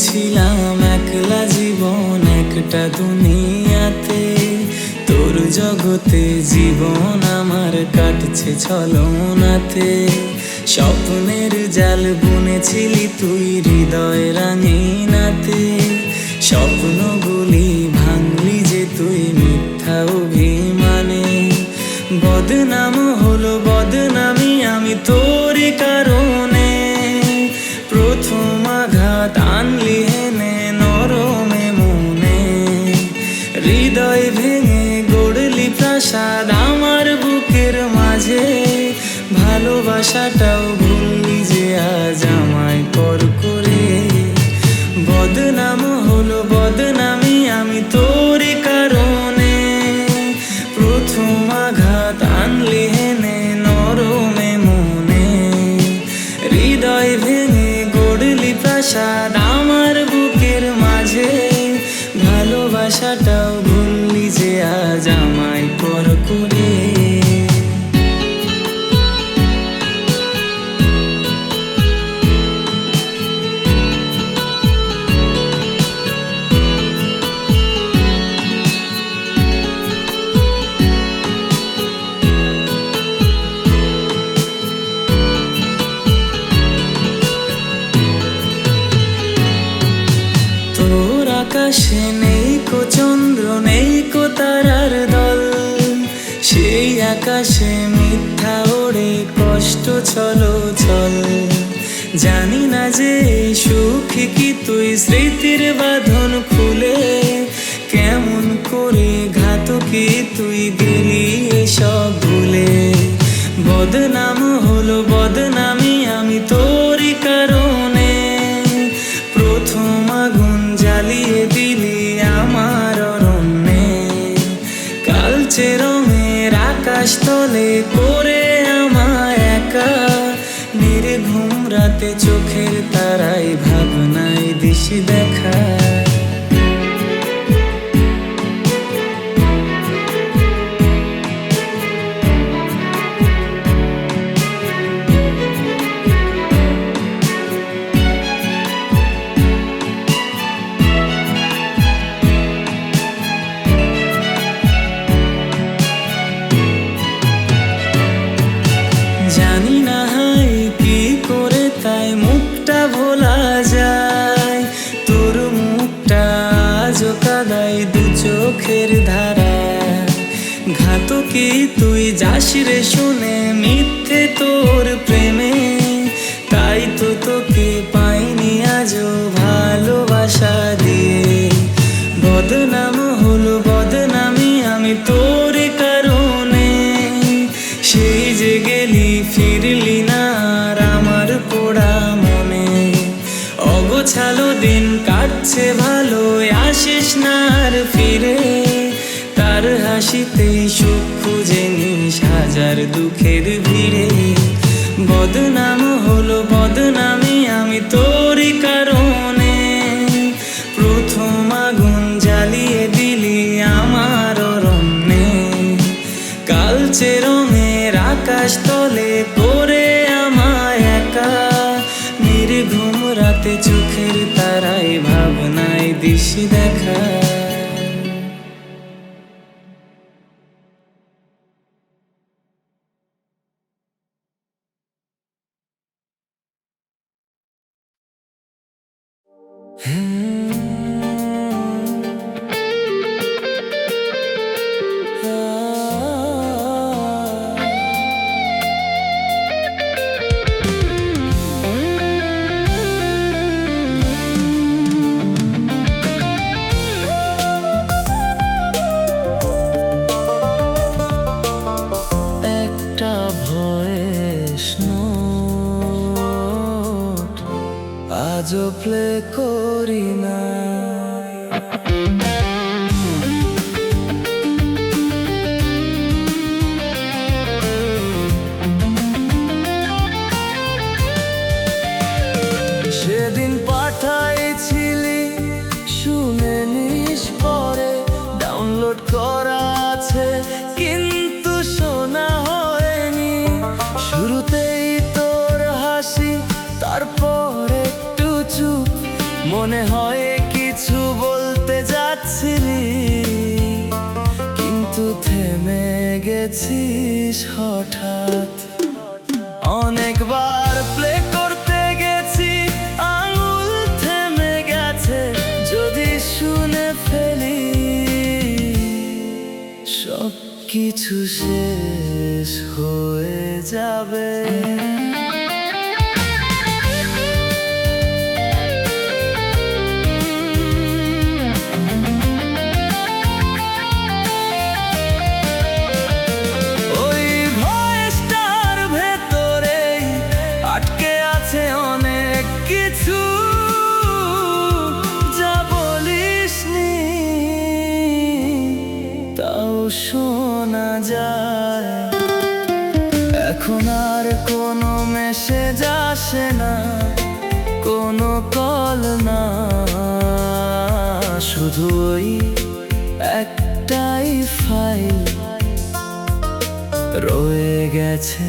ছিলাম একলা জীবন একটা দুনিয়াতে, তোর জগতে জীবন আমার কাটছে ছলনাতে। স্বপ্নের জাল বুনেছিলি তুই হৃদয় রাঙিনাতে, স্বপ্নগুলি ভাঙলি যে তুই মিথ্যা অভিমানে। বদনাম হলো বদনামি আমি তোরই কারণে, প্রথম আঘাত আনলি হেনে নরমে মনে। হৃদয় ভেঙে গড়লি প্রাসাদ আমার বুকের মাঝে, ভালোবাসাটাও ভুললি যে আজ আমায় পর করে। বদনাম হলো বদনামি আমি তোরই কারণে, প্রথম আঘাত আনলি হেনে নরমে মনে। হৃদয় ভেঙে গড়লি প্রাসাদ আমার বুকের মাঝে, ভালোবাসাটাও ভুললি যে আজ আমায় পর করে। তোর আকাশে নেই কো চন্দ্র নেই কো তারার দল, সেই আকাশে মিথ্যা ওড়ে কষ্ট ছলো ছল। জানি না যে সুখী কি তুই স্মৃতির বাঁধন খুলে, কেমন করে ঘাতকি তুই দিলি এসব ভুলে। বদনাম হলো বদনামি আমি তোরই কারণে, প্রথম আগুন জ্বালিয়ে দিলি আমার অরণ্যে। কালচে রঙের আকাশ তলে করে আমায় একা, নির্ঘুম রাতে চোখের তারাই ভাবনায় দিশি দেখা। জানি না হাই কি করে তাই মুখটা ভোলা যায়, তোর মুখটা আজও কাদাই দু চোখের ধারা। ঘাতকি তুই যাস রে শুনে মিথ্যে তোর প্রেমে, তাই তো তোকে পাইনি আজও ভালোবাসা দিয়ে। বদনাম হলো বদনামি আমি তোর কারণে, সেই যে গেলি ফিরলি না আর আমার পোড়া মনে। অগোছালো দিন কাটছে ভালো আসিস না আর ফিরে, তার হাসিতেই সুখ খুঁজে নিস হাজার দুঃখের ভিড়ে। বদনাম হলো বদনামি আমি তোরই কারণে, প্রথম আগুন জ্বালিয়ে দিলি আমার অরণ্যে। কালচে রঙের আকাশ তলে করে আমায় একা, নির্ঘুম রাতে চোখের তারাই ভাবনায় দিশি দেখা। একটা ভয়েস নোট আজও প্লে করি না, সেদিন পাঠাইছিলি শুনে নিস পরে ডাউনলোড করা আছে কিন্তু শোনা হয়নি। শুরুতেই তোর হাসি তারপর একটু চুপ, মনে গেছিস হঠাৎ। অনেকবার প্লে করতে গেছি, আঙুল থেমে গেছে। যদি শুনে ফেলি সব কিছু শেষ হয়ে যাবে। শোনা যায় এখন আর কোনো মেসেজ আসে না, কোনো কল না, শুধু ওই একটাই ফাইল রয়ে গেছে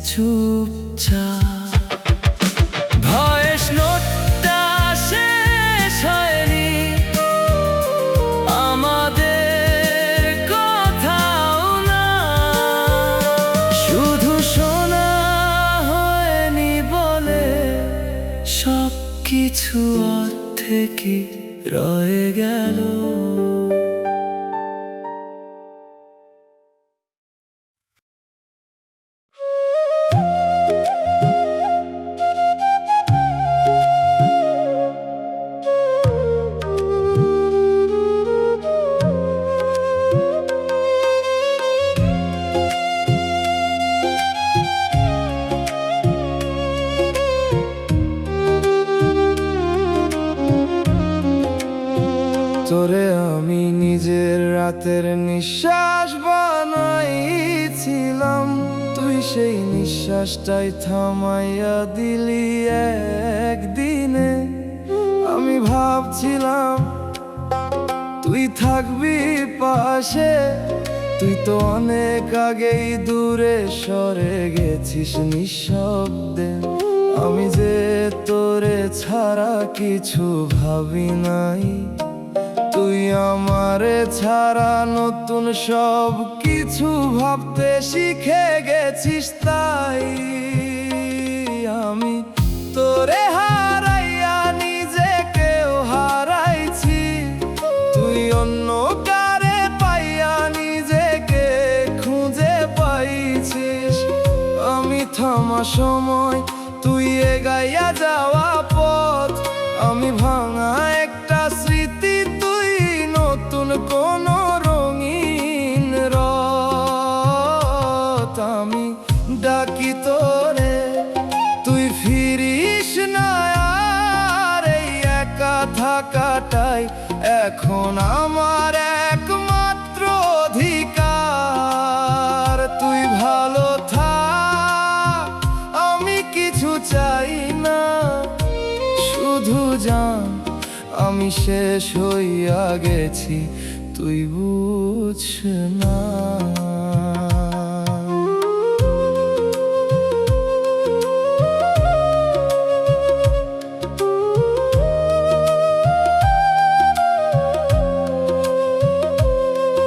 চুপচাপ। ভয়েস নোটটা শেষ হয়নি, আমাদের কথাও না, শুধু শোনা হয়নি বলে সব কিছু অর্ধেকই রয়ে গেল। তোরে আমি নিজের রাতের নিঃশ্বাস বানাইছিলাম, তুই সেই নিঃশ্বাসটাই থামাইয়া দিলি একদিনে। আমি ভাবছিলাম তুই থাকবি পাশে, তুই তো অনেক আগেই দূরে সরে গেছিস নিঃশব্দে। আমি যে তোরে ছাড়া কিছু ভাবি নাই, তুই আমারে ছাড়া নতুন সব কিছু ভাবতে শিখে গেছিস। তাই আমি তোরে হারাইয়া নিজেকেও হারাইছি, তুই অন্য কারে পাইয়া নিজেকে খুঁজে পাইছিস। আমি থামা সময়, তুই এগাইয়া যাওয়া পথ, আমি ভাঙা একটা স্মৃতি, তুই নতুন কোন রঙিন রথ। আমি ডাকি তোরে, তুই ফিরিস না আর, এই একা থাকাটাই এখন আমার একমাত্র অধিকার। তুই ভালো থাক, আমি কিছু চাই না, শুধু জান আমি শেষ হইয়া গেছি, তুই বুঝ না।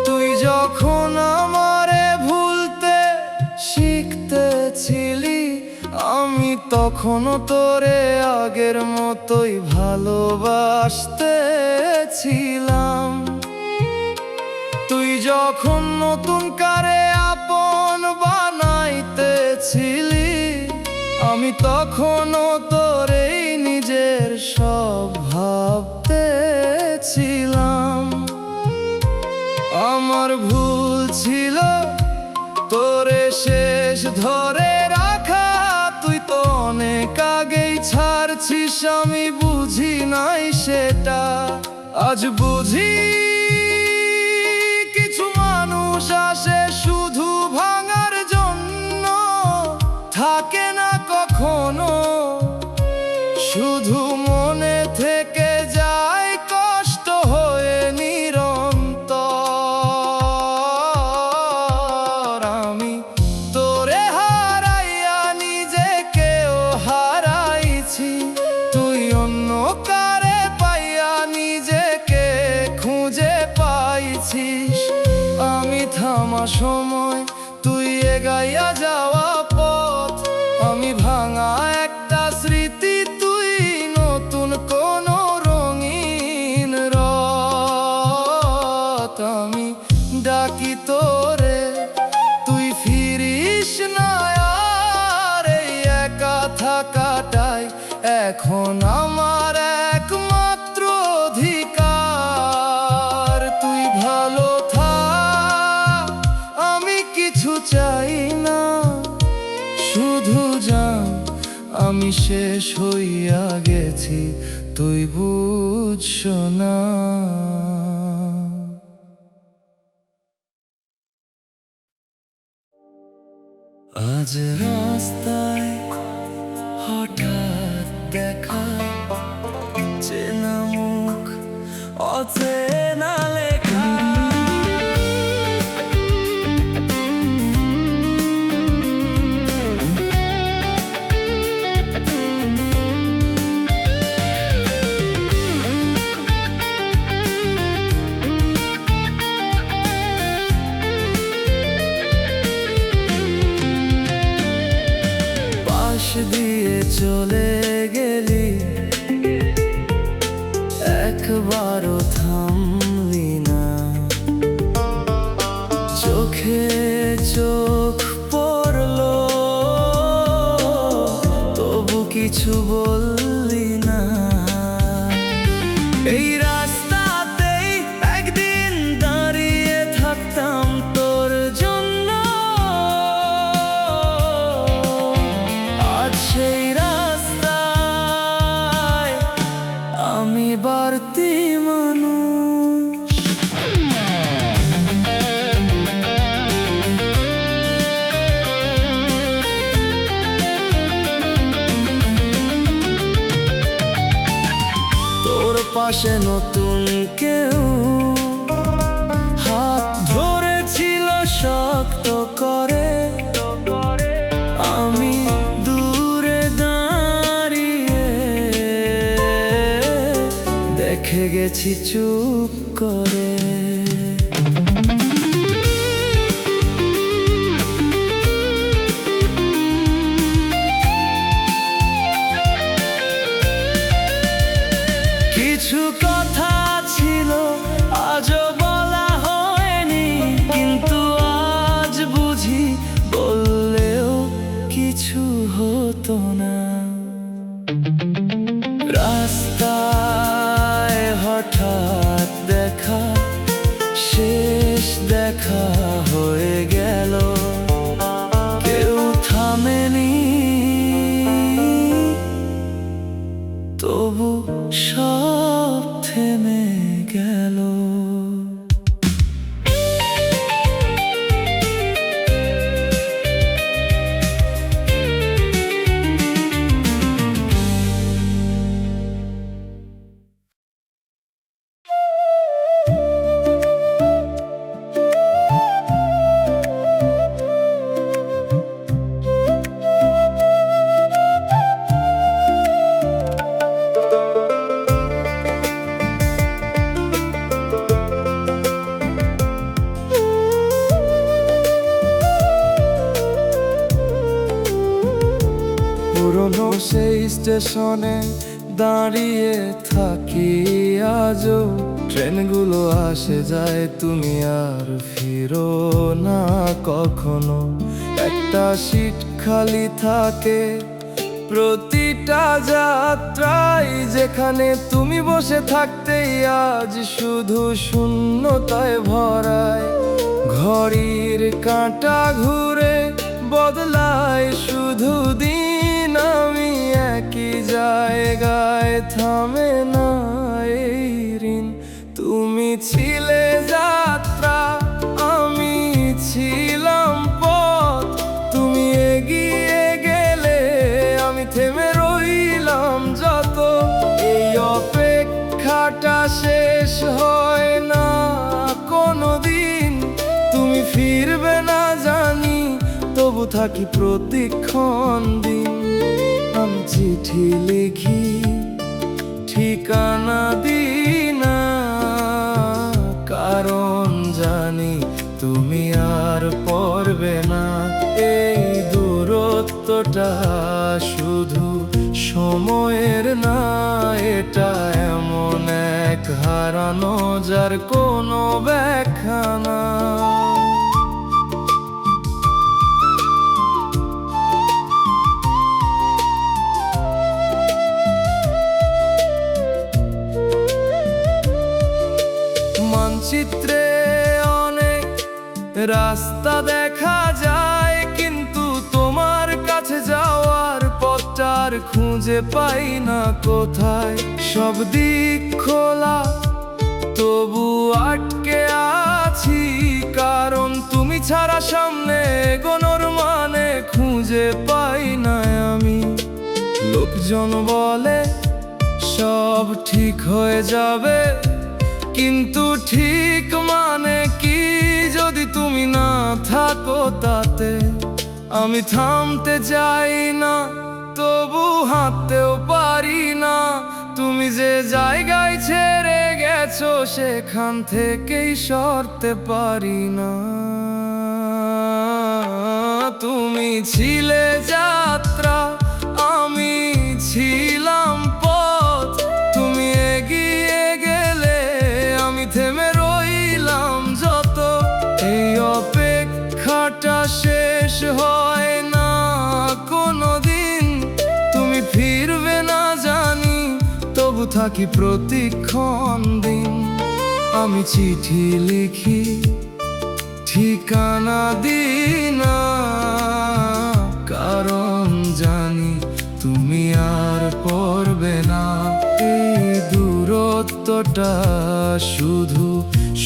তুই যখন আমারে ভুলতে শিখতেছিলি, আমি তখনও তোরে আগের মতোই ভালোবাসতেছিলাম। তুই যখন নতুন কারে আপন বানাইতেছিলি, আমি তখনও তোরেই নিজের সব ভাবতেছিলাম। আমার ভুল ছিল তোরে শেষ ধরে রাখা, তুই তো অনেক আগেই ছাড়ছিস, আমি বুঝি নাই সেটা। আজ বুঝি কিছু মানুষ আসে শুধু ভাঙার জন্য, থাকে না কখনো, শুধু মনে থেকে যায় কষ্ট হয়ে নিরন্তর। আমি তোরে হারাইয়া নিজেকেও হারাইছি, তুই অন্য কারে পাইয়া নিজেকে খুঁজে পাইছিস। আমি থামা সময়, গাইয়া যাওয়া পথ, আমি ভাঙা একটা স্মৃতি, তুই নতুন কোন রঙিন রথ। আমি ডাকি তোরে, তুই ফিরিস না আর, এই একা থাকাটাই এখন আমার একমাত্র অধিকার। তুই ভালো থাক, আমি কিছু চাই না, শুধু জান আমি শেষ হইয়া গেছি, তুই বুঝছ না। আজ রাস্তায় হঠাৎ দেখা, চেনা মুখ অচেনা লেখা। পাশ দিয়ে চলে গেলি, একবারও থামলি না, চোখে চোখ পড়লো তবু কিছু বললি না। এই রাস্তাতেই একদিন দাঁড়িয়ে থাকতাম তোর জন্য, আজ সেই রাস্তায় আমি বাড়তি মানুষ। তোর পাশে নতুন কেউ হাত ধরেছিল শক্ত করে, আমি দূরে দাঁড়িয়ে দেখে গেছি চুপ করে। কিছু কথা ছিল আজও বলা হয়নি, কিন্তু আজ বুঝি বললেও কিছু হতো না। রাস্তায় হঠাৎ দেখা, শেষ দেখা হয়ে গেল, কেউ থামেনি, তবু সব থেমে গেল। পুরনো সেই স্টেশনে দাঁড়িয়ে থাকি আজও, ট্রেনগুলো আসে যায় তুমি আর ফিরো না কখনো। একটা সিট খালি থাকে প্রতিটা যাত্রায়, যেখানে তুমি বসে থাকতেই আজ শুধু শূন্যতায় ভরায়। ঘড়ির কাঁটা ঘুরে বদলায় শুধু দিন, আমি একই জায়গায় থামে না এই ঋণ। তুমি ছিলে যাত্রা, আমি ছিলাম পথ, তুমি এগিয়ে গেলে আমি থেমে রইলাম যত। এই অপেক্ষাটা শেষ হয় না কোনোদিন, তুমি ফিরবে না জানি, তবু থাকি প্রতিক্ষণ দিন। আমি চিঠি লিখি, ঠিকানা দিই না, কারণ জানি তুমি আর পড়বে না। দূরত্বটা শুধু সময়ের না, এটা এমন এক হারানো যার কোনো ব্যাখ্যা না। মানচিত্রে অনেক রাস্তা দেখা যায়, কিন্তু তোমার কাছে যাওয়ার পথটার খুঁজে পাই না কোথায়। সব দিক খোলা, তবু আটকে আছি, কারণ তুমি ছাড়া সামনে এগোনোর মানে খুঁজে পাই না আমি। লোকজন বলে সব ঠিক হয়ে যাবে, কিন্তু ঠিক মানে কি যদি তুমি না থাকো তাতে? আমি থামতে চাই না, তবু হাঁটতেও পারি না। তুমি যে জায়গায় ছেড়ে গেছো সেখান থেকেই সরতে পারি না। তুমি ছিলে যাত্রা, আমি ছিলাম পথ। তুমি এগিয়ে গেলে আমি থেমে রইলাম যত। এই অপেক্ষাটা শেষ হয় না কোনোদিন। তুমি ফিরবে না জানি, তবু থাকি প্রতিক্ষণ দিন। আমি চিঠি লিখি, ঠিকানা দিই না, কারণ জানি তুমি আর পড়বে না। এই দূরত্বটা শুধু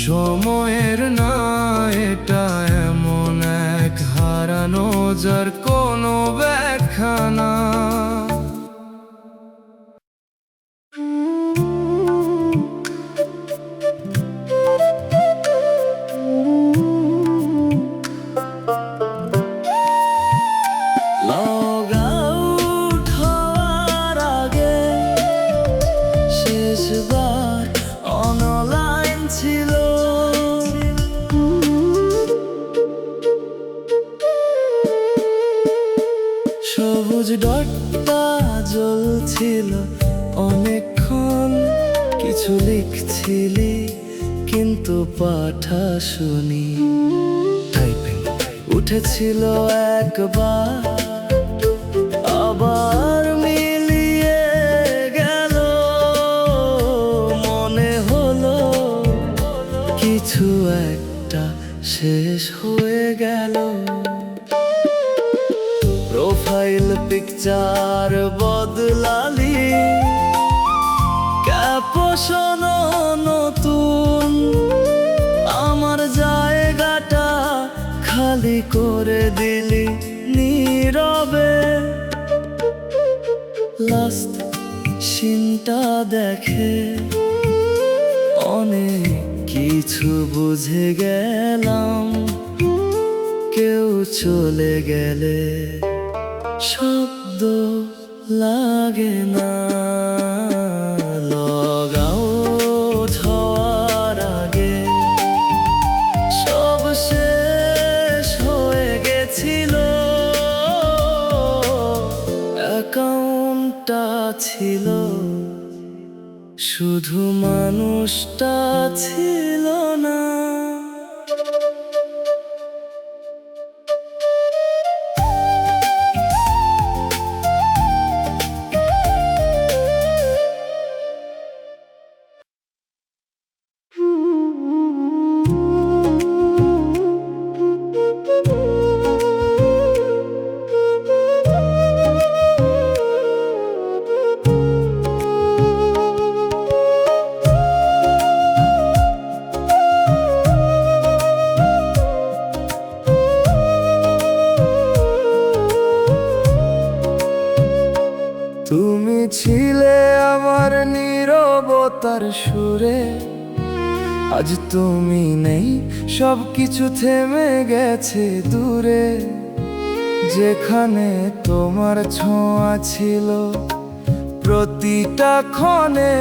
সময়ের না, এটা এমন এক হারানো যার কোনো ব্যাখ্যা না। লগ আউট হওয়ার আগে শেষবার অনলাইন ছিল, সবুজ ডটটা জ্বলছিল অনেকক্ষণ। কিছু লিখছিলি কিন্তু পাঠা শুনি। টাইপিং উঠেছিল একবার, আবার মিলিয়ে গেল। মনে হলো কিছু একটা শেষ হয়ে গেল। প্রোফাইল পিকচার বদলালি, ক্যাপশন নতুন। আমার জায়গাটা খালি করে দিলি নীরবে। লাস্ট সিনটা দেখে অনেক কিছু বুঝে গেলাম। কেউ চলে গেলে শব্দ লাগে না। লগ আউট হওয়ার আগে সব শেষ হয়ে গেছিল। অ্যাকাউন্টটা ছিল, শুধু মানুষটা ছিল না। তুমি ছিলে আমার নীরবতার সুরে, আজ তুমি নেই, সব কিছু থেমে গেছে দূরে। যেখানে তোমার ছোঁয়া ছিল প্রতিটা ক্ষণে,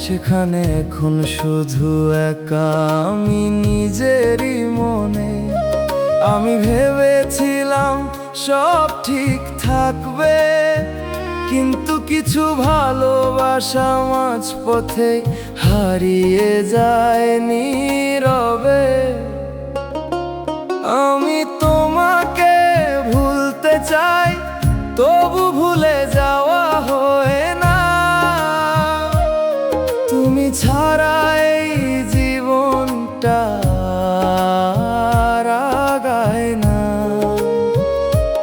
সেখানে এখন শুধু একা আমি নিজেরই মনে। আমি ভেবেছিলাম সব ঠিক থাকবে, থাকবে, কিন্তু কিছু ভালোবাসা মাঝপথে হারিয়ে যায় নীরবে। আমি তোমাকে ভুলতে চাই, তবু ভুলে যাওয়া হয় না। তুমি ছাড়া এই জীবনটা আর আগায় না।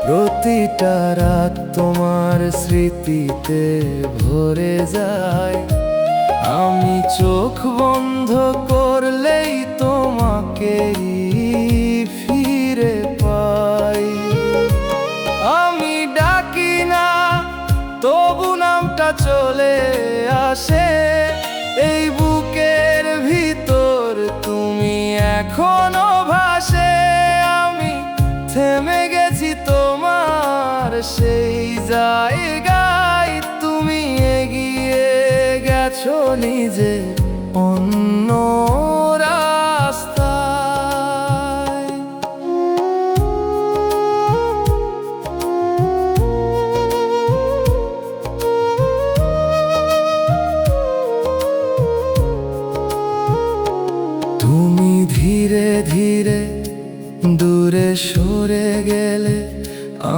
প্রতিটা রাত তোমার স্মৃতিতে ভরে যায়, আমি চোখ বন্ধ করলেই তোমাকেই ফিরে পাই। আমি ডাকি না, তবু নামটা চলে আসে এই বুকের ভিতর, তুমি এখনো ভাসে। আমি থেমে গেছি তোমার সেই জায়গায়, তুমি এগিয়ে গেছো নিজে অন্য রাস্তায়। তুমি ধীরে ধীরে দূরে সরে গেলে,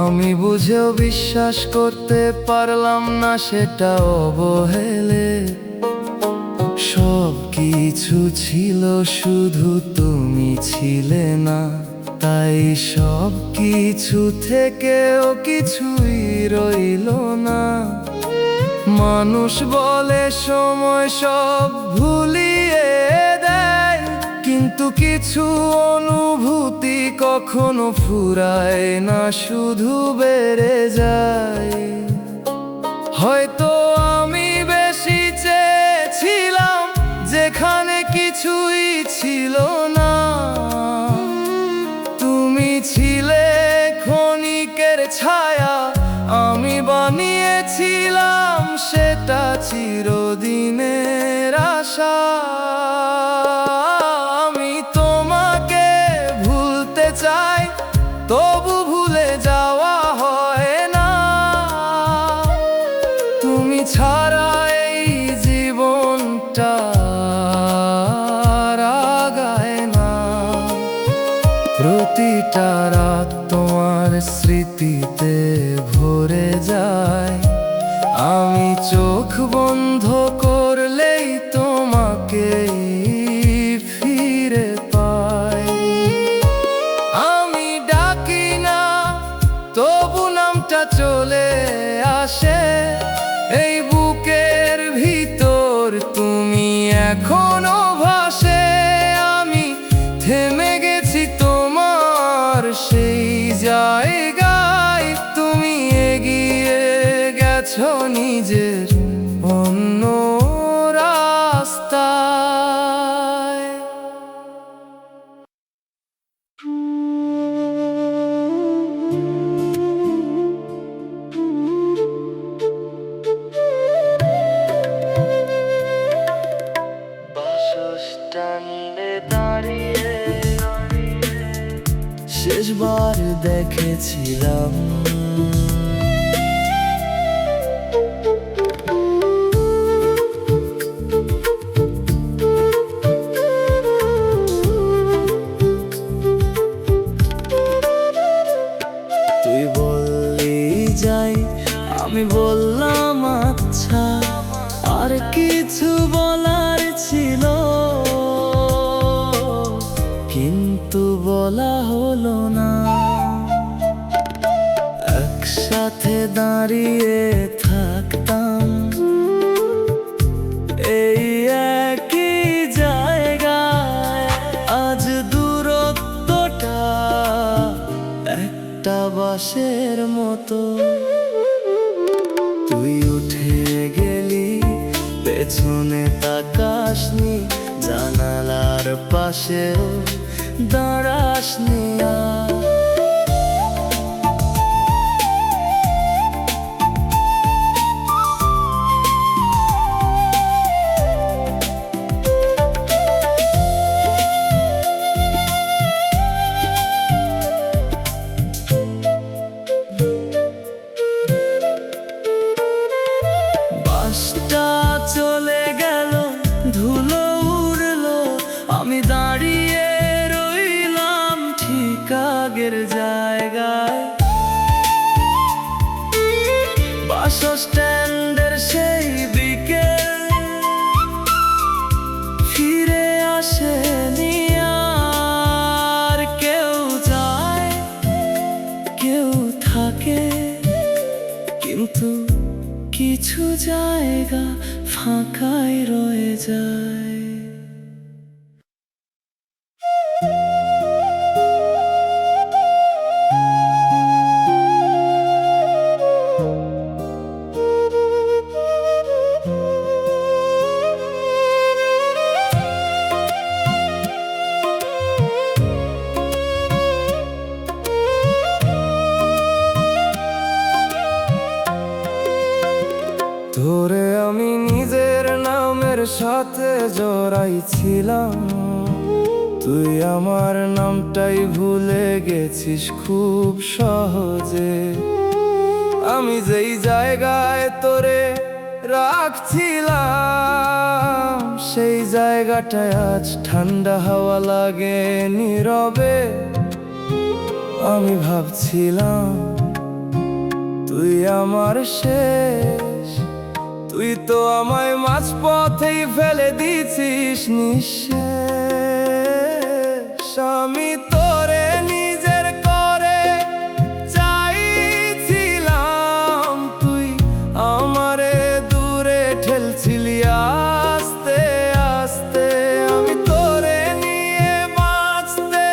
আমি বুঝেও বিশ্বাস করতে পারলাম না সেটা অবহেলে। সব কিছু ছিল, শুধু তুমি ছিলে না, তাই সব কিছু থেকেও কিছুই রইল না। মানুষ বলে সময় সব ভুলিয়ে দেয়, কিন্তু কিছু অনুভূতি কখনো ফুরায় না, শুধু বেড়ে যায়। হয়তো আমি বেশি চেয়েছিলাম যেখানে কিছুই ছিল না। তুমি ছিলে ক্ষণিকের ছায়া, আমি বানিয়েছিলাম সেটা চিরদিনের আশা। আমি তোমাকে ভুলতে চাই, তবু ভুলে যাওয়া হয় না। তুমি ছাড়া এই জীবনটা আর আগায় না। প্রতিটা রাত তোমার স্মৃতিতে ভরে যায়, আমি চোখ বন্ধ করলেই তোমাকেই ফিরে পাই। আমি ডাকি না, তবু নামটা চলে আসে এই বুকের ভিতর, তুমি এখনো ভাসে। আমি থেমে গেছি তোমার সেই জায়গায়, তুমি এগিয়ে গেছো নিজের অন্য রাস্তায়। বাসস্ট্যান্ডে দাঁড়িয়ে শেষবার দেখেছিলাম তুই বললি যাই, আমি বললাম আচ্ছা। আর কিছু বলার ছিল, কিন্তু বলা হলো না। একসাথে দাঁড়িয়ে থাকতাম এই একই জায়গায়, আজ দূরত্বটা একটা বাঁশের মতো। তুই উঠে গেলি, পেছনে তাকাসনি, জানালার পাশেও দাঁড়াসনি আর। আগের জায়গায়, বাস স্ট্যান্ডের সেই বিকেল ফিরে আসেনি আর। কেউ যায়, কেউ থাকে, কিন্তু কিছু জায়গা ফাঁকাই রয়ে যায়। তোরে আমি নিজের নামের সাথে জড়াইছিলাম, তুই আমার নামটাই ভুলে গেছিস খুব সহজে। আমি যেই জায়গায় তোরে রাখছিলাম, সেই জায়গাটায় আজ ঠান্ডা হাওয়া লাগে নীরবে। আমি ভাবছিলাম তুই আমার শেষ, তুই তো আমায় মাঝপথেই ফেলে দিছিস নিঃশেষ। আমি তোরে নিজের করে চাইছিলাম, তুই আমারে দূরে ঠেলছিলি আস্তে আস্তে। আমি তোরে নিয়ে বাঁচতে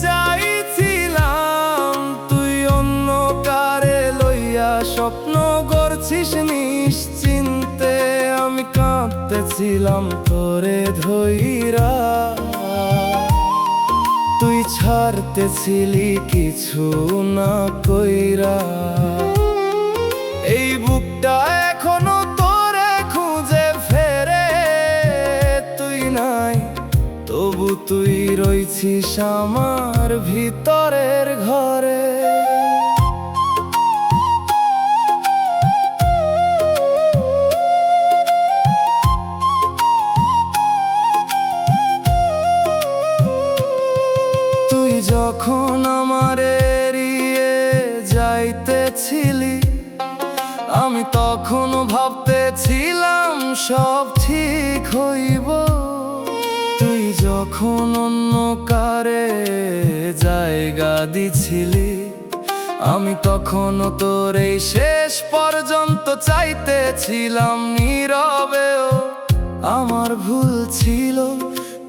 চাইছিলাম, তুই অন্য কারে লইয়া স্বপ্ন গড়ছিস নিশ্চিন্তে। আমি কাঁদতেছিলাম তোরে ধইরা, তুই ছাড়তেছিলি কিছু না কইরা। এই বুকটা এখনো তোরে খুঁজে ফেরে, তুই নাই তবু তুই রইছিস আমার ভিতরের ঘরে। যখন আমারে এড়িয়ে যাইতেছিলি, আমি তখনও ভাবতেছিলাম সব ঠিক হইব। তুই যখন অন্য কারে জায়গা দিছিলি, আমি তখনও তোর এই শেষ পর্যন্ত চাইতেছিলাম নীরবেও। আমার ভুল ছিল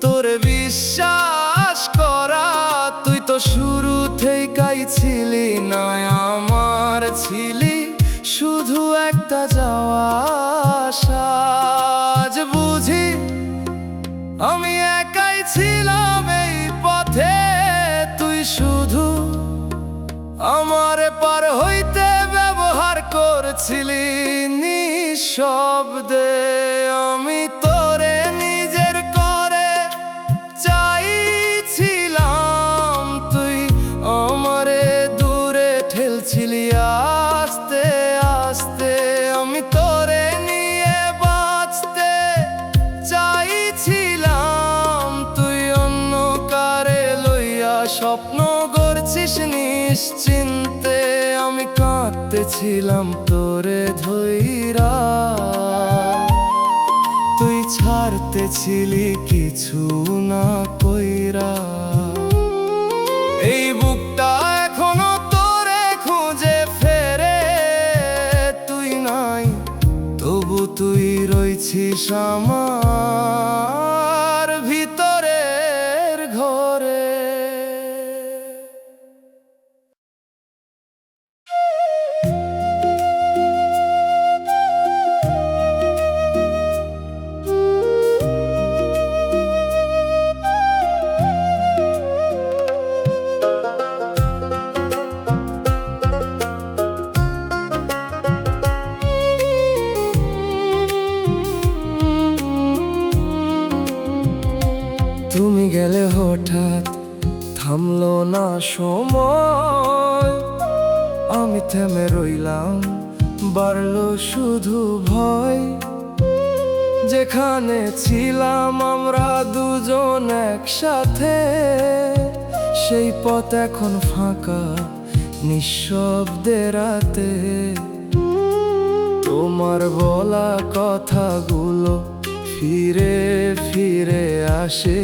তোরে বিশ্বাস করা, তুই তো শুরু থেকেই ছিলি না আমার, ছিলি শুধু একটা যাওয়া আসা। আজ বুঝি আমি একাই ছিলাম এই পথে, তুই শুধু আমারে পার হইতে ব্যবহার করছিলি নিঃশব্দে। আমি তোরে নিজের করে চাইছিলাম, তুই আমারে দূরে ঠেলছিলি আস্তে আস্তে। আমি তোরে নিয়ে বাঁচতে চাইছিলাম, তুই অন্য কারে লইয়া স্বপ্ন গড়ছিস নিশ্চিন্তে। আমি কাঁদতেছিলাম তোরে ধইরা, তুই ছাড়তেছিলি কিছু না কইরা। এই বুকটা এখনো তোরে খুঁজে ফেরে, তুই নাই তবু তুই রইছিস আমার ভিতরের ঘরে। তুমি গেলে হঠাৎ থামলো না সময়, আমি থেমে রইলাম, বাড়লো শুধু ভয়। যেখানে ছিলাম আমরা দুজন একসাথে, সেই পথ এখন ফাঁকা নিঃশব্দে রাতে। তোমার বলা কথাগুলো ফিরে ফিরে আসে,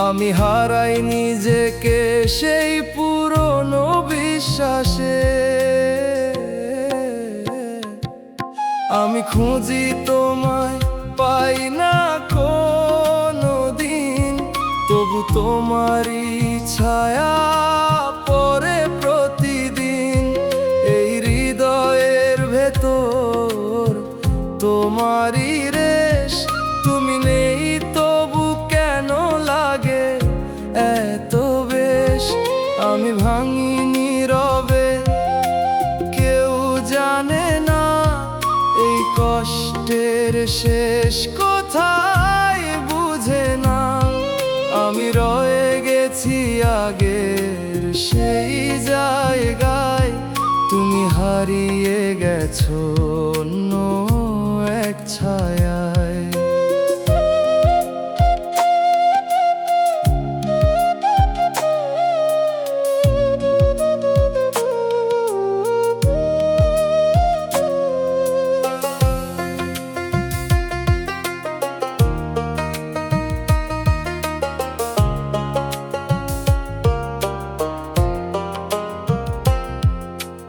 আমি হারাই নিজেকে সেই পুরনো বিশ্বাসে। আমি খুঁজি তোমায় পাই না কোনো দিন, তবু তোমারই ছায়া পড়ে প্রতিদিন এই হৃদয়ের ভেতর। তোমারই রেশ, তুমি নেই তবু কেন লাগে এত বেশ। আমি ভাঙি নীরবে, কেউ জানে না এই কষ্টের শেষ কোথায়, বুঝে না। আমি রয়ে গেছি আগের সেই জায়গায়, তুমি হারিয়ে গেছো অন্য এক ছায়ায়।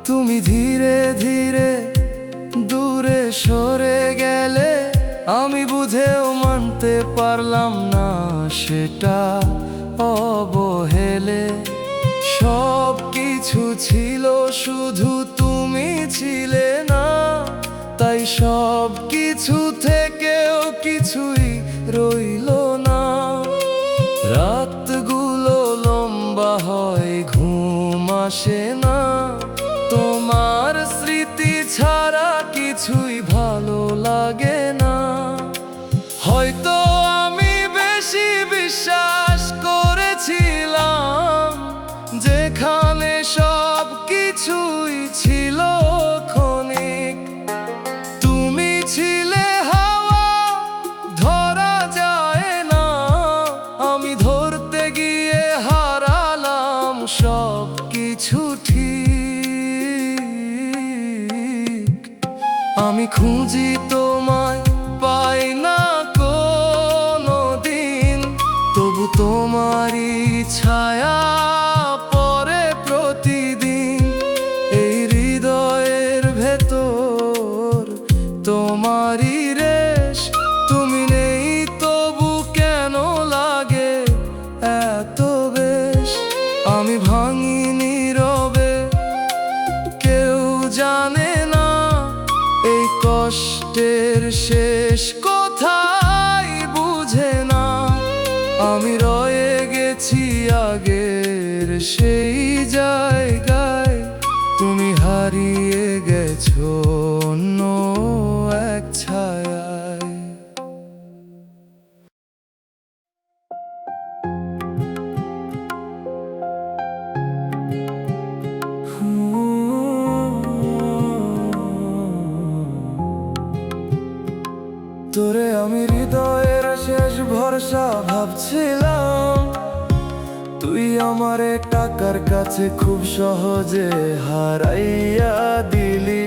তুমি ধীরে ধীরে দূরে সরে গেলে, আমি বুঝেও মানতে পারলাম না সেটা অবহেলে। সব কিছু ছিল শুধু তুমি ছিলে না, তাই সব কিছু থেকেও কিছুই রইল না। রাতগুলো লম্বা হয়, ঘুম আসে না, তোমার স্মৃতি ছাড়া কিছুই ভালো লাগে না। হয়তো আমি বেশি বিশ্বাস করেছিলাম, যেখানে সব কিছুই ছিল ক্ষণিক। তুমি ছিলে হাওয়া, ধরা যায় না, আমি ধরতে গিয়ে হারালাম সব কিছু ঠিক। আমি খুঁজি তোমায় পাই না কোনো দিন, তবু তোমারই ছায়া পড়ে প্রতিদিন এই হৃদয়ের ভেতর। তোমারই রেশ, তুমি নেই তবু কেন লাগে এত বেশ। আমি ভাঙি নীরবে, কেউ জানে না এই কষ্টের শেষ কোথায়, বুঝে না। আমি রয়ে গেছি আগের সেই জায়গায়, তুমি হারিয়ে গেছো অন্য এক ছায়ায়। তোরে আমি হৃদয়ের শেষ ভরসা ভাবছিলাম, তুই আমারে টাকার কাছে খুব সহজে হারাইয়া দিলি।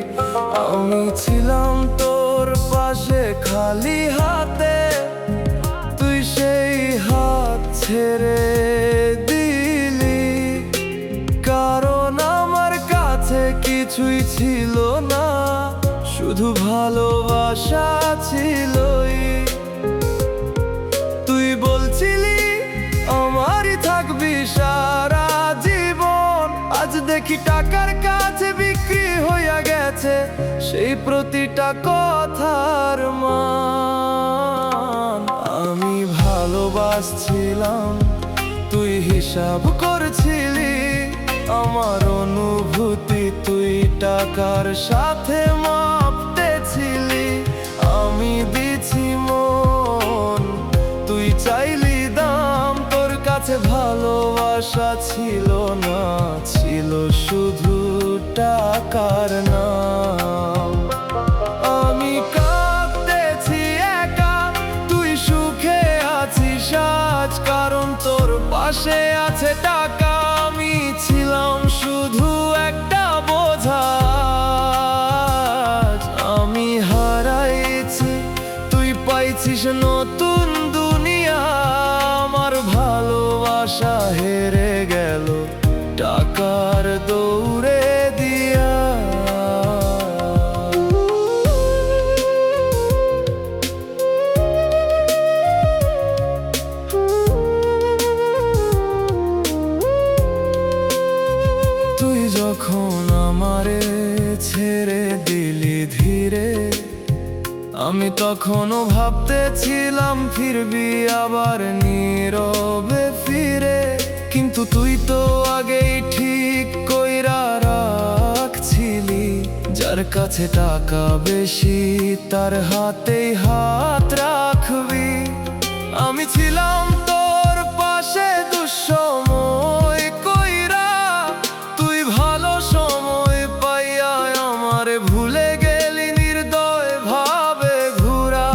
আমি ছিলাম তোর পাশে খালি হাতে, তুই সেই হাত ছেড়ে দিলি। কারণ আমার কাছে কিছুই ছিল না, শুধু ভালোবাসা ছিলই। তুই বলছিলি আমারই থাকবি সারা জীবন, আজ দেখি টাকার কাছে বিক্রি হইয়া গেছে সেই প্রতিটা কথার মান। আমি ভালোবাসছিলাম, তুই হিসাব করছিলি আমার অনুভূতি, তুই টাকার সাথে মাপতেছিলি। আমি দিছি মন, তুই চাইলি দাম, তোর কাছে ভালোবাসা ছিল না, ছিল শুধু টাকার নাম। আমি কাঁদতেছি একা, তুই সুখে আছিস আজ, কারণ তোর পাশে আছে টাকা। টাকার দৌড়ে দিয়া। তুই যখন আমারে ছেড়ে দিলি ধীরে, আমি তখনও ভাবতেছিলাম ফিরবি আবার নীরবে ফিরে। কিন্তু তুই তো আগেই ঠিক কইরা রাখছিলি, যার কাছে টাকা বেশি তার হাতেই হাত রাখবি। আমি ছিলাম তোর পাশে দুঃসময় কইরা, তুই ভালো সময় পাইয়া আমারে ভুলে গেলি নির্দয় ভাবে ঘুরা।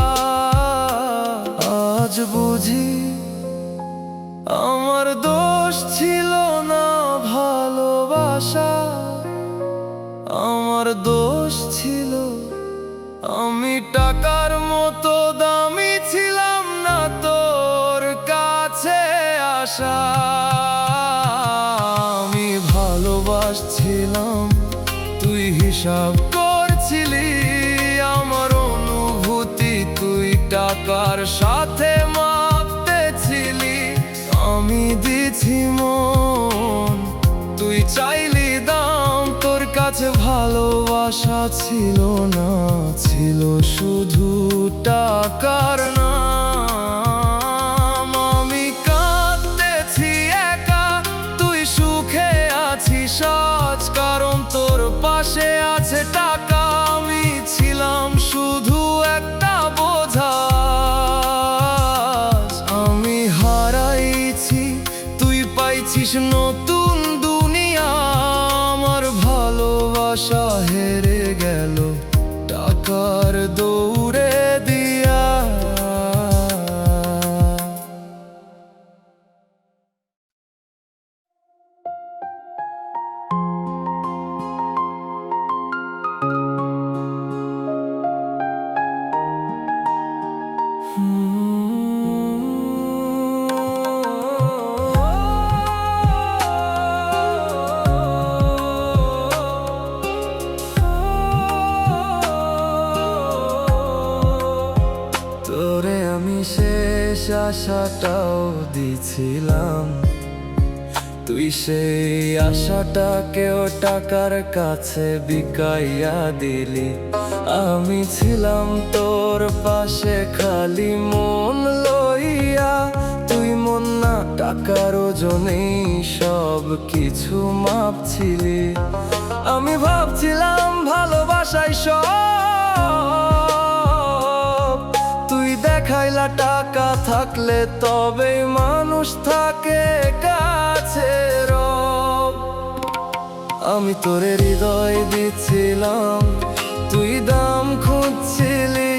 আজ বুঝি আমার দোষ ছিল না ভালোবাসা, আমার দোষ ছিল আমি টাকার মতো দামি ছিলাম না তোর কাছে আসা। আমি ভালোবাসছিলাম, তুই হিসাব করছিলি আমার অনুভূতি, তুই টাকার সাথে মাপতেছিলি। আমি দিছি মন, তুই চাইলি দাম, তোর কাছে ভালোবাসা ছিল না, ছিল শুধু টাকার নাম। আমি কাঁদতেছি একা, তুই সুখে আছিস আজ, কারণ তোর পাশে আছে টাকা। আমি ছিলাম শুধু একটা বোঝা, আমি হারাইছি, তুই পাইছিস নতুন দুনিয়া। আমার ভালোবাসা হেরে গেল টাকার দৌড়ে দিয়া। তোরে আমি শেষ আশাটাও দিছিলাম, তুই সেই আশাটাকেও টাকার কাছে বিকাইয়া দিলি। আমি ছিলাম তোর পাশে খালি মন লইয়া, তুই মন না টাকার ওজনেই সব কিছু মাপছিলি। আমি ভাবছিলাম ভালোবাসাই সব, তুই দেখাইলা টাকা থাকলে তবেই মানুষ থাকে কাছে রব। আমি তোরে হৃদয় দিচ্ছিলাম, তুই দাম খুঁজছিলি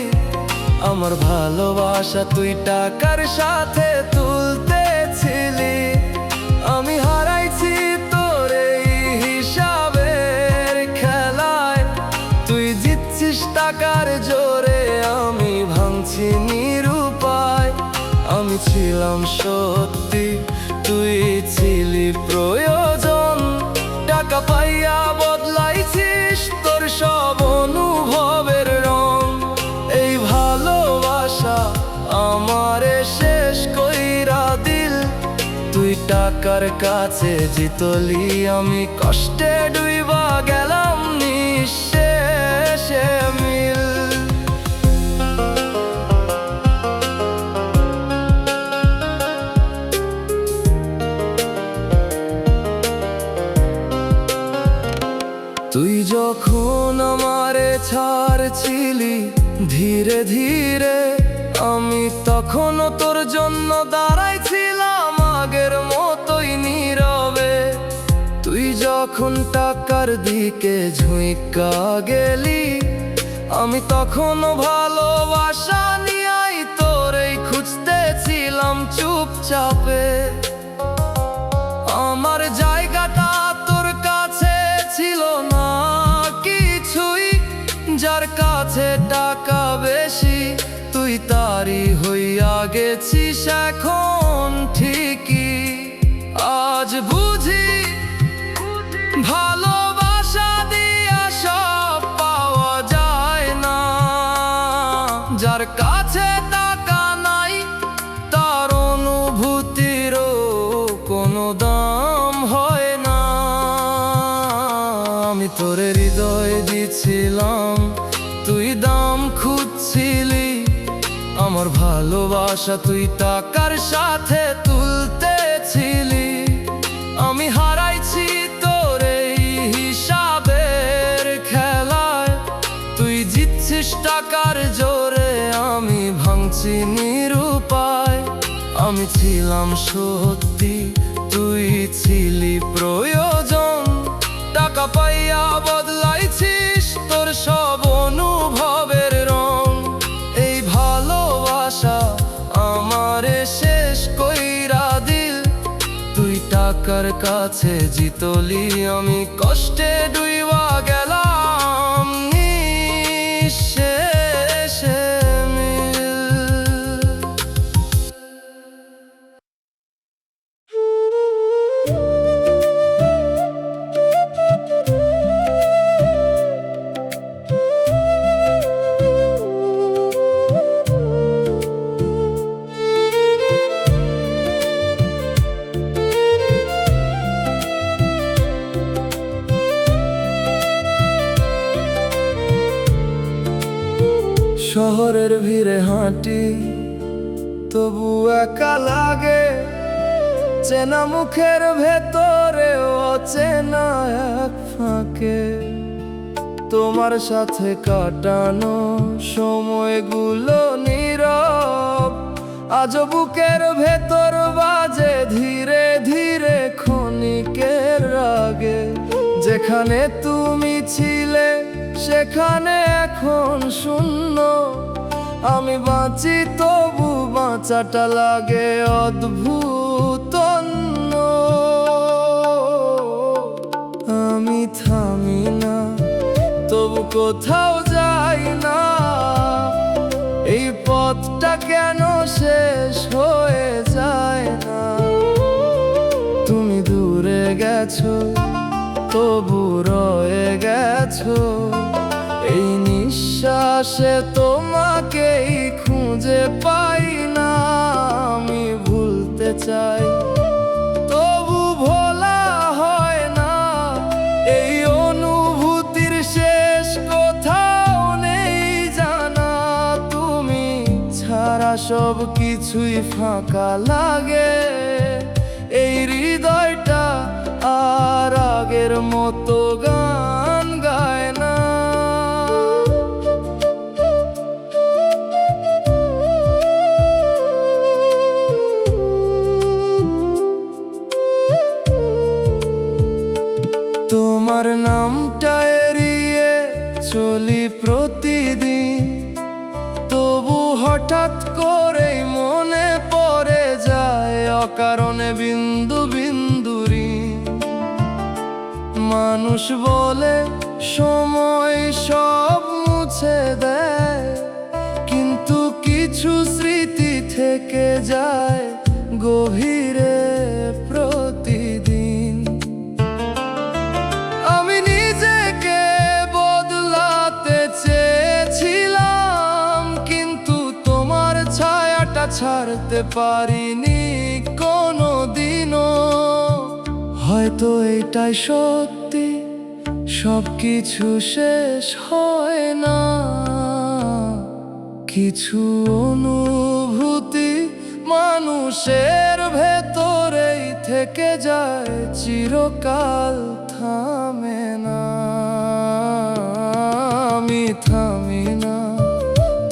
আমার ভালোবাসা, তুই টাকার সাথে তুলতেছিলি। আমি হারাইছি তোর এই হিসাবের খেলায়, তুই জিতছিস টাকার জোরে, আমি ভাঙছি নিরুপায়। আমি ছিলাম সত্যি, তুই ছিলি প্রয়োজন, টাকা পাইয়া বদলাইছিস তোর সব অনুভবের রং। এই ভালোবাসা আমারে শেষ কইরা দিল, তুই টাকার কাছে জিতলি, আমি কষ্টে ডুইবা গেলাম নিঃশেষে মিল। তুই যখন আমারে ছাড়ছিলি ধীরে ধীরে, আমি তখনও তোর জন্য দাঁড়াইছিলাম আগের মতোই নীরবে। তুই যখন টাকার দিকে ঝুঁকা গেলি, আমি তখনও ভালোবাসা নিয়াই তোরেই খুঁজতেছিলাম চুপচাপে। আমার জায়গাটা তোর কাছে ছিল না কিছুই, যার কাছে টাকা বেশি তুই তারই হইয়া গেছিস এখন ঠিকই। আজ বুঝি হয় না। আমি তোর হৃদয় দিছিলাম, তুই দাম খুঁজছিলি। আমার ভালোবাসা তুই টাকার সাথে তুলতেছিলি। আমি হারাইছি তোর এই হিসাবের খেলায়। তুই জিতছিস টাকার জোরে, আমি ভাঙছি নিরুপায়। আমি ছিলাম সত্যি, তুই ছিলি প্রয়োজন। টাকা পাইয়া বদলাইছিস তোর সব অনুভবের রং। এই ভালোবাসা আমারে শেষ কইরা দিল। তুই টাকার কাছে জিতলি, আমি কষ্টে ডুইবা গেলাম নিঃশেষে মিল। শহরের ভিড়ে হাঁটি, তবু একা লাগে। চেনা মুখের ভেতরে অচেনা এক ফাঁকে। তোমার সাথে কাটানো সময়গুলো নীরব। আজ বুকের ভেতর বাজে ধীরে ধীরে ক্ষণিকের রাগে। যেখানে তুমি ছিলে সেখানে এখন শূন্য। আমি বাঁচি তবু বাঁচাটা লাগে অদ্ভুত অন্য। আমি থামি না, তবু কোথাও যাই না। এই পথটা কেন শেষ হয়ে যায় না? তুমি দূরে গেছো, তবু রয়ে গেছো। এই নিঃশ্বাসে তোমাকেই খুঁজে পাই না। আমি ভুলতে চাই, তবু ভোলা হয় না। এই অনুভূতির শেষ কোথাও নেই জানা। তুমি ছাড়া সব কিছুই ফাঁকা লাগে। এই হৃদয়টা আর আগের মতো গান গায় না। তোমার নামটা এড়িয়ে চলি প্রতিদিন, তবু হঠাৎ করেই মনে পড়ে যায় অকারণে বিন্দু বিন্দু ঋণ। মানুষ বলে সময় সব মুছে দেয়, কিন্তু কিছু স্মৃতি থেকে যায় গভীরে প্রতিদিন। আমি নিজেকে বদলাতে চেয়েছিলাম, কিন্তু তোমার ছায়াটা ছাড়তে পারিনি কোনো দিনও। হয়তো এটাই সত্যি, সব কিছু শেষ হয় না। কিছু অনুভূতি মানুষের ভেতরেই থেকে যায়, চিরকাল থামে না। আমি থামি না,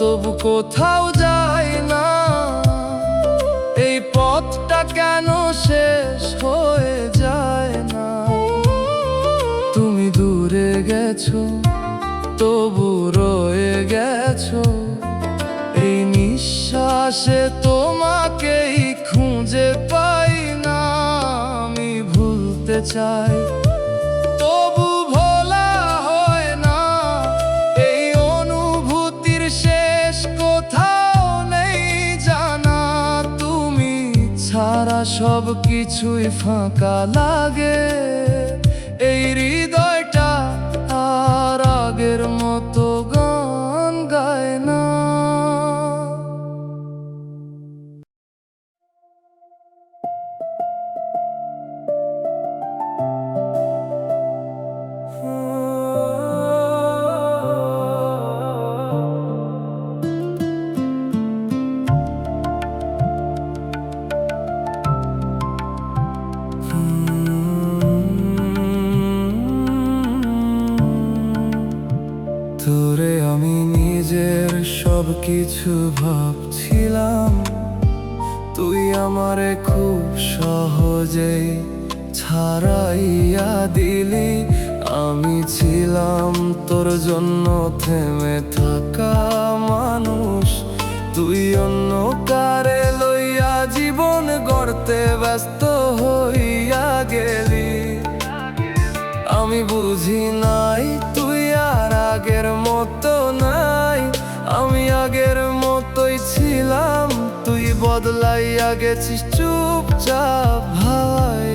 তবু কোথাও যাই না। এই পথটা কেন শেষ হয়ে যায় না? তুমি দূরে গেছো, তবু রয়ে গেছো। এই নিঃশ্বাসে তোমাকেই খুঁজে পাই না। আমি ভুলতে চাই, তবু ভোলা হয় না। এই অনুভূতির শেষ কোথাও নেই জানা। তুমি ছাড়া সব কিছুই ফাঁকা লাগে। এই হৃদয়টা আর আগের মতো গান গায় না। কিছু ভাবছিলাম, তুই আমারে খুব সহজেই ছাড়াইয়া দিলি। আমি ছিলাম তোর জন্য থেমে থাকা মানুষ, তুই অন্য কারে লইয়া জীবন গড়তে ব্যস্ত হইয়া গেলি। আমি বুঝি নাই তুই আর আগের মতো নাই, আমি আগের মতোই ছিলাম, তুই বদলাইয়া গেছিস চুপচাপ ভাই।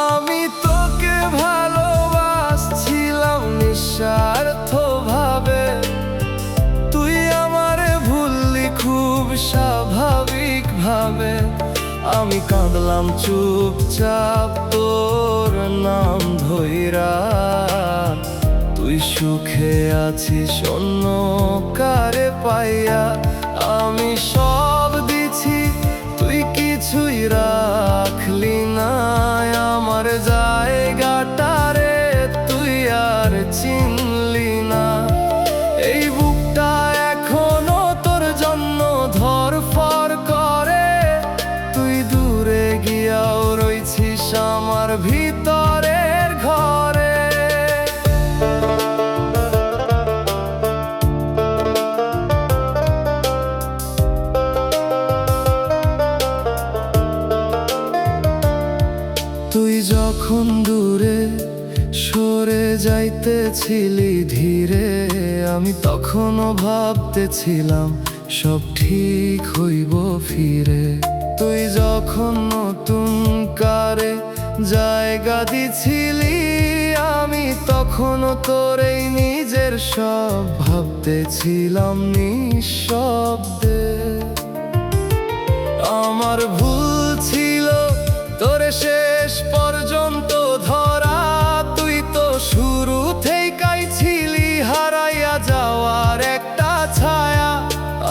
আমি তোকে ভালোবাসছিলাম নিঃস্বার্থ ভাবে, তুই আমারে ভুললি খুব স্বাভাবিক ভাবে। আমি কাঁদলাম চুপচাপ তোর নাম ধইরা, তুই সুখে আছিস অন্য কারে পাইয়া। আমি সব দিছি তুই কিছুই রাখলি না, আমার জায়গাটারে তুই আর চিনলি না। এই বুকটা এখনো তোর জন্য ধরফর করে, তুই দূরে গিয়াও রইছিস আমার ভিতরের ঘরে। তুই যখন দূরে সরে যাইতেছিলি ধীরে, আমি তখনও ভাবতেছিলাম সব ঠিক হইব ফিরে। তুই যখন নতুন কারে জায়গা দিছিলি, আমি তখনও তোরেই নিজের সব ভাবতেছিলাম নিঃশব্দে। আমার ভুল ছিল তোরে শেষ পর্যন্ত ধরা, তুই তো শুরু থেকেই ছিলি হারাইয়া যাওয়ার একটা ছায়া।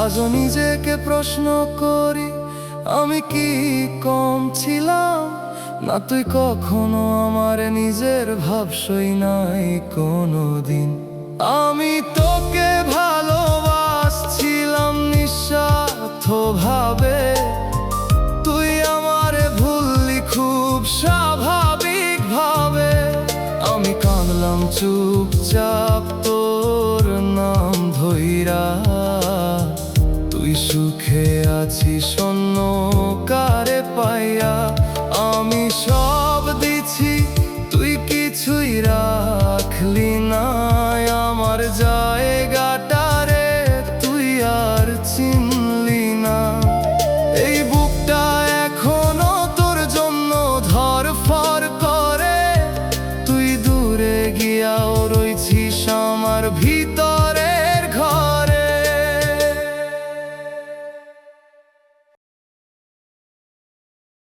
আজও নিজেকে প্রশ্ন করি, আমি কি কম ছিলাম না? তুই কখনো আমার নিজের ভাবসই নাই কোনোদিন। আমি তোকে ভালোবাসছিলাম নিঃস্বার্থ ভাবে, তুই আমারে ভুললি খুব স্বাভাবিক ভাবে। আমি কাঁদলাম চুপচাপ তোর নাম ধইরা, তুই সুখে আছিস